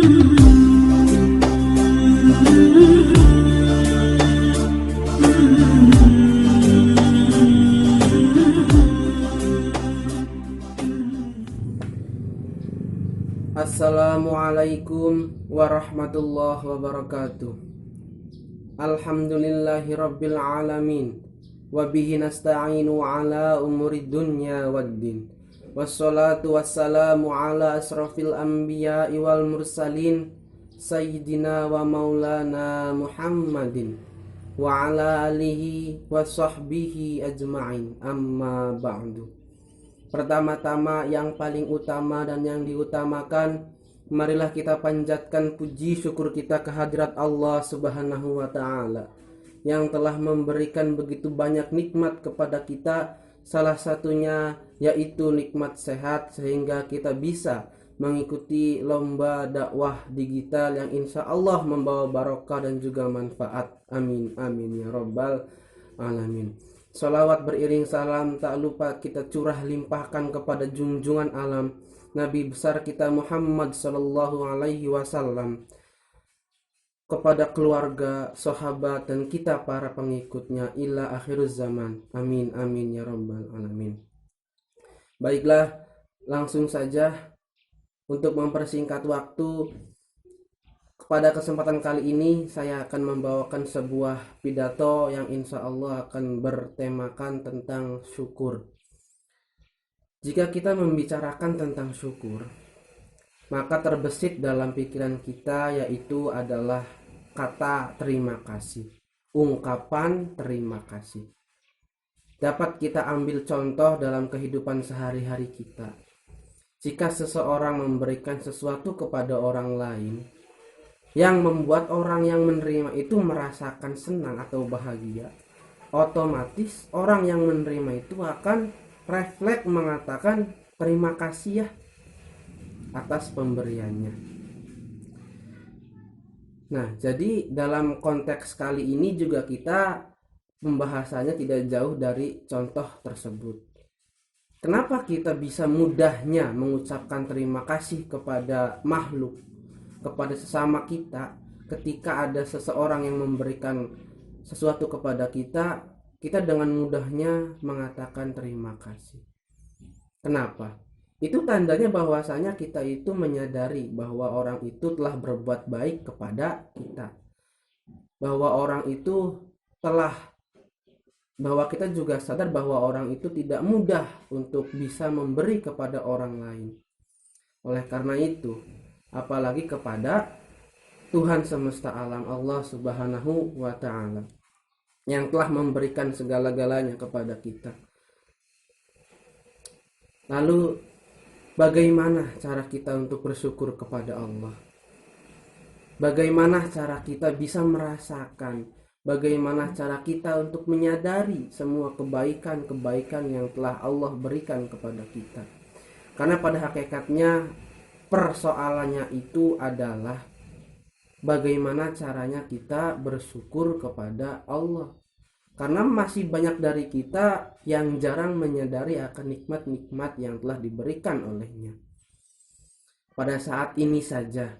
Assalamualaikum warahmatullahi wabarakatuh. Alhamdulillahi rabbil alamin. Wabihi nasta'inu ala umuri dunya waddin. Wassalatu wassalamu ala asrafil anbiya'i wal mursalin, Sayyidina wa maulana Muhammadin wa ala alihi wa sahbihi ajma'in. Amma ba'du. Pertama-tama, yang paling utama dan yang diutamakan, marilah kita panjatkan puji syukur kita kehadirat Allah Subhanahu wa Ta'ala yang telah memberikan begitu banyak nikmat kepada kita. Salah satunya yaitu nikmat sehat, sehingga kita bisa mengikuti lomba dakwah digital yang insya Allah membawa barokah dan juga manfaat. Amin amin ya rabbal alamin. Salawat beriring salam tak lupa kita curah limpahkan kepada junjungan alam Nabi besar kita Muhammad sallallahu alaihi wasallam, kepada keluarga, sahabat, dan kita para pengikutnya ila akhiruz zaman. Amin amin ya rabbal alamin. Baiklah, langsung saja untuk mempersingkat waktu, pada kesempatan kali ini saya akan membawakan sebuah pidato yang insya Allah akan bertemakan tentang syukur. Jika kita membicarakan tentang syukur, maka terbesit dalam pikiran kita yaitu adalah kata terima kasih, ungkapan terima kasih. Dapat kita ambil contoh dalam kehidupan sehari-hari kita. Jika seseorang memberikan sesuatu kepada orang lain yang membuat orang yang menerima itu merasakan senang atau bahagia, otomatis orang yang menerima itu akan refleks mengatakan terima kasih ya atas pemberiannya. Nah, jadi dalam konteks kali ini juga kita pembahasannya tidak jauh dari contoh tersebut. Kenapa kita bisa mudahnya mengucapkan terima kasih kepada makhluk, kepada sesama kita, ketika ada seseorang yang memberikan sesuatu kepada kita, kita dengan mudahnya mengatakan terima kasih. Kenapa? Itu tandanya bahwasanya kita itu menyadari bahwa orang itu telah berbuat baik kepada kita, bahwa orang itu bahwa kita juga sadar bahwa orang itu tidak mudah untuk bisa memberi kepada orang lain. Oleh karena itu, apalagi kepada Tuhan semesta alam, Allah Subhanahu wa Ta'ala, yang telah memberikan segala-galanya kepada kita. Lalu bagaimana cara kita untuk bersyukur kepada Allah? Bagaimana cara kita bisa merasakan, bagaimana cara kita untuk menyadari semua kebaikan-kebaikan yang telah Allah berikan kepada kita? Karena pada hakikatnya persoalannya itu adalah bagaimana caranya kita bersyukur kepada Allah. Karena masih banyak dari kita yang jarang menyadari akan nikmat-nikmat yang telah diberikan olehnya. Pada saat ini saja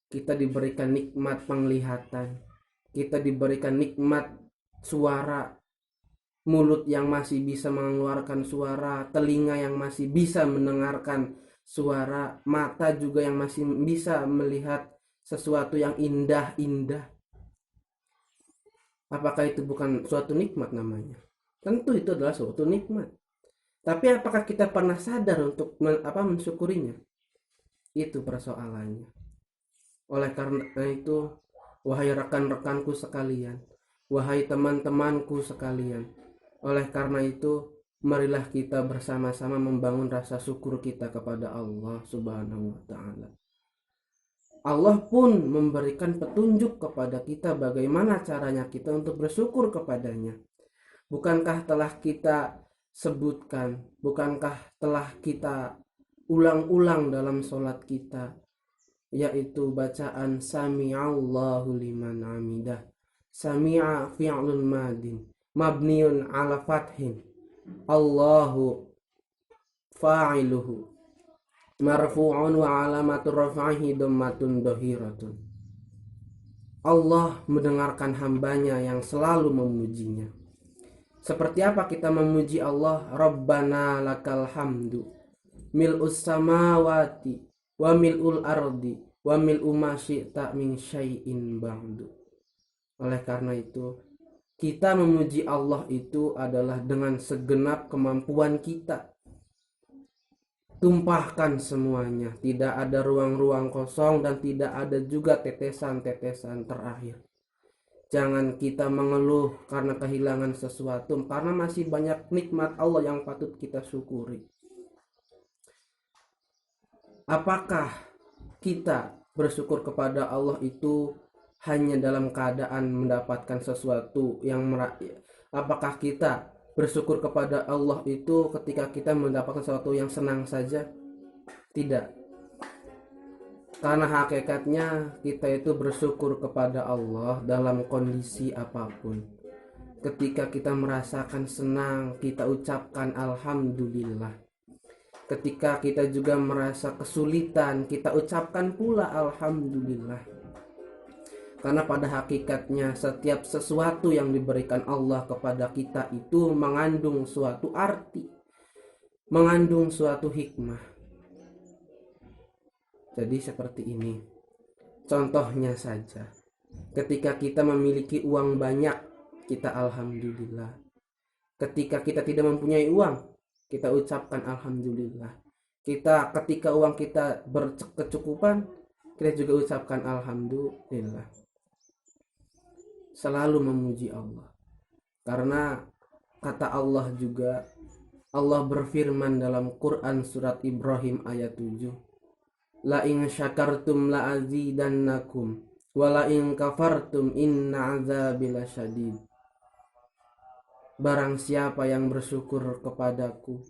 kita diberikan nikmat penglihatan, kita diberikan nikmat suara, mulut yang masih bisa mengeluarkan suara, telinga yang masih bisa mendengarkan suara, mata juga yang masih bisa melihat sesuatu yang indah-indah. Apakah itu bukan suatu nikmat namanya? Tentu itu adalah suatu nikmat. Tapi apakah kita pernah sadar untuk mensyukurinya? Itu persoalannya. Oleh karena itu, wahai rekan-rekanku sekalian, wahai teman-temanku sekalian, oleh karena itu, marilah kita bersama-sama membangun rasa syukur kita kepada Allah Subhanahu wa Ta'ala. Allah pun memberikan petunjuk kepada kita bagaimana caranya kita untuk bersyukur kepadanya. Bukankah telah kita sebutkan, bukankah telah kita ulang-ulang dalam sholat kita, yaitu bacaan Sami'allahu liman hamidah. Sami'a fi'lun madin mabniun ala fathin, Allahu fa'iluhu. marfu'un wa alamatu raf'ihi dhammatun dhahiratun. Allah mendengarkan hambanya yang selalu memujinya. Seperti apa kita memuji Allah? Rabbana lakal hamdu mil'us samawati wa mil'ul ardi wa mil'u ma syi'ta min syai'in ba'du. Oleh karena itu, kita memuji Allah itu adalah dengan segenap kemampuan kita. Tumpahkan semuanya, tidak ada ruang-ruang kosong dan tidak ada juga tetesan-tetesan terakhir. Jangan kita mengeluh karena kehilangan sesuatu, karena masih banyak nikmat Allah yang patut kita syukuri. Apakah kita bersyukur kepada Allah itu hanya dalam keadaan mendapatkan sesuatu yang apakah kita bersyukur kepada Allah itu ketika kita mendapatkan sesuatu yang senang saja? Tidak. Karena hakikatnya kita itu bersyukur kepada Allah dalam kondisi apapun. Ketika kita merasakan senang, kita ucapkan alhamdulillah. Ketika kita juga merasa kesulitan, kita ucapkan pula alhamdulillah. Karena pada hakikatnya setiap sesuatu yang diberikan Allah kepada kita itu mengandung suatu arti, mengandung suatu hikmah. Jadi seperti ini. Contohnya saja, ketika kita memiliki uang banyak, kita alhamdulillah. Ketika kita tidak mempunyai uang, kita ucapkan alhamdulillah. Ketika uang kita berkecukupan, kita juga ucapkan alhamdulillah. Selalu memuji Allah. Karena kata Allah juga, Allah berfirman dalam Quran surat Ibrahim ayat 7. La in syakartum la azidannakum wa la in kafartum inna azabi lasyadid. Barang siapa yang bersyukur kepadaku,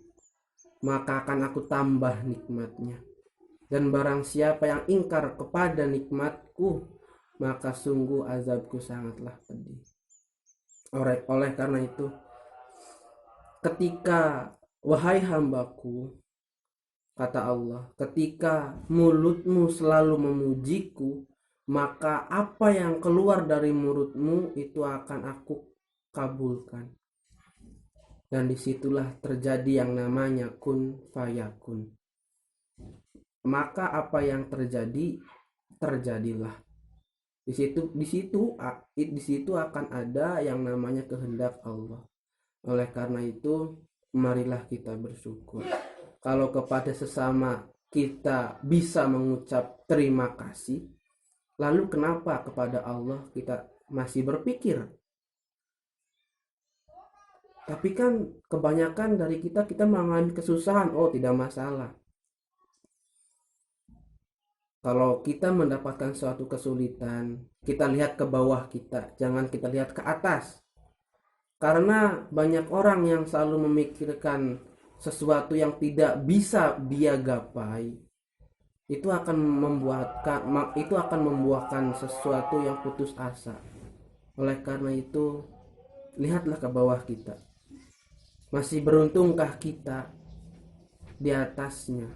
maka akan aku tambah nikmatnya. Dan barang siapa yang ingkar kepada nikmatku, maka sungguh azabku sangatlah pedih. Oleh karena itu, ketika wahai hambaku, kata Allah, ketika mulutmu selalu memujiku, maka apa yang keluar dari mulutmu itu akan aku kabulkan. Dan disitulah terjadi yang namanya kun fayakun. Maka apa yang terjadi, terjadilah. Di situ akan ada yang namanya kehendak Allah. Oleh karena itu, marilah kita bersyukur. Kalau kepada sesama kita bisa mengucap terima kasih, lalu kenapa kepada Allah kita masih berpikir? Tapi kan kebanyakan dari kita mengalami kesusahan, oh tidak masalah. Kalau kita mendapatkan suatu kesulitan, kita lihat ke bawah kita, jangan kita lihat ke atas. Karena banyak orang yang selalu memikirkan sesuatu yang tidak bisa dia gapai, itu akan membuahkan sesuatu yang putus asa. Oleh karena itu, lihatlah ke bawah kita. Masih beruntungkah kita di atasnya?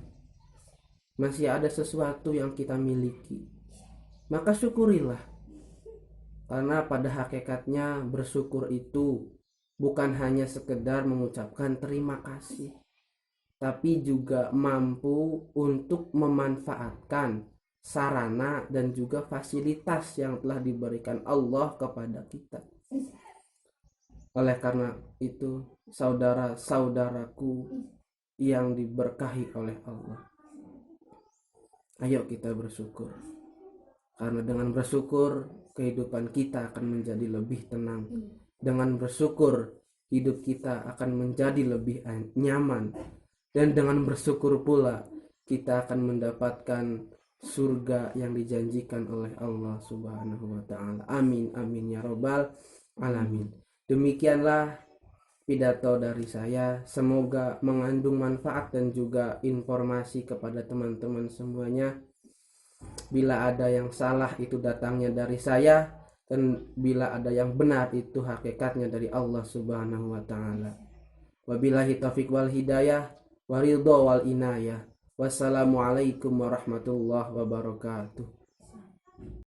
Masih ada sesuatu yang kita miliki, maka syukurilah. Karena pada hakikatnya bersyukur itu bukan hanya sekedar mengucapkan terima kasih, tapi juga mampu untuk memanfaatkan sarana dan juga fasilitas yang telah diberikan Allah kepada kita. Oleh karena itu, saudara-saudaraku yang diberkahi oleh Allah, ayo kita bersyukur. Karena dengan bersyukur, kehidupan kita akan menjadi lebih tenang. Dengan bersyukur, hidup kita akan menjadi lebih nyaman. Dan dengan bersyukur pula, kita akan mendapatkan surga yang dijanjikan oleh Allah Subhanahu wa ta'ala. Amin, amin ya robbal alamin. Demikianlah pidato dari saya. Semoga mengandung manfaat dan juga informasi kepada teman-teman semuanya. Bila ada yang salah itu datangnya dari saya, dan bila ada yang benar itu hakikatnya dari Allah Subhanahu wa ta'ala. Wabillahi taufiq wal hidayah, waridho wal inayah. Wassalamualaikum warahmatullahi wabarakatuh.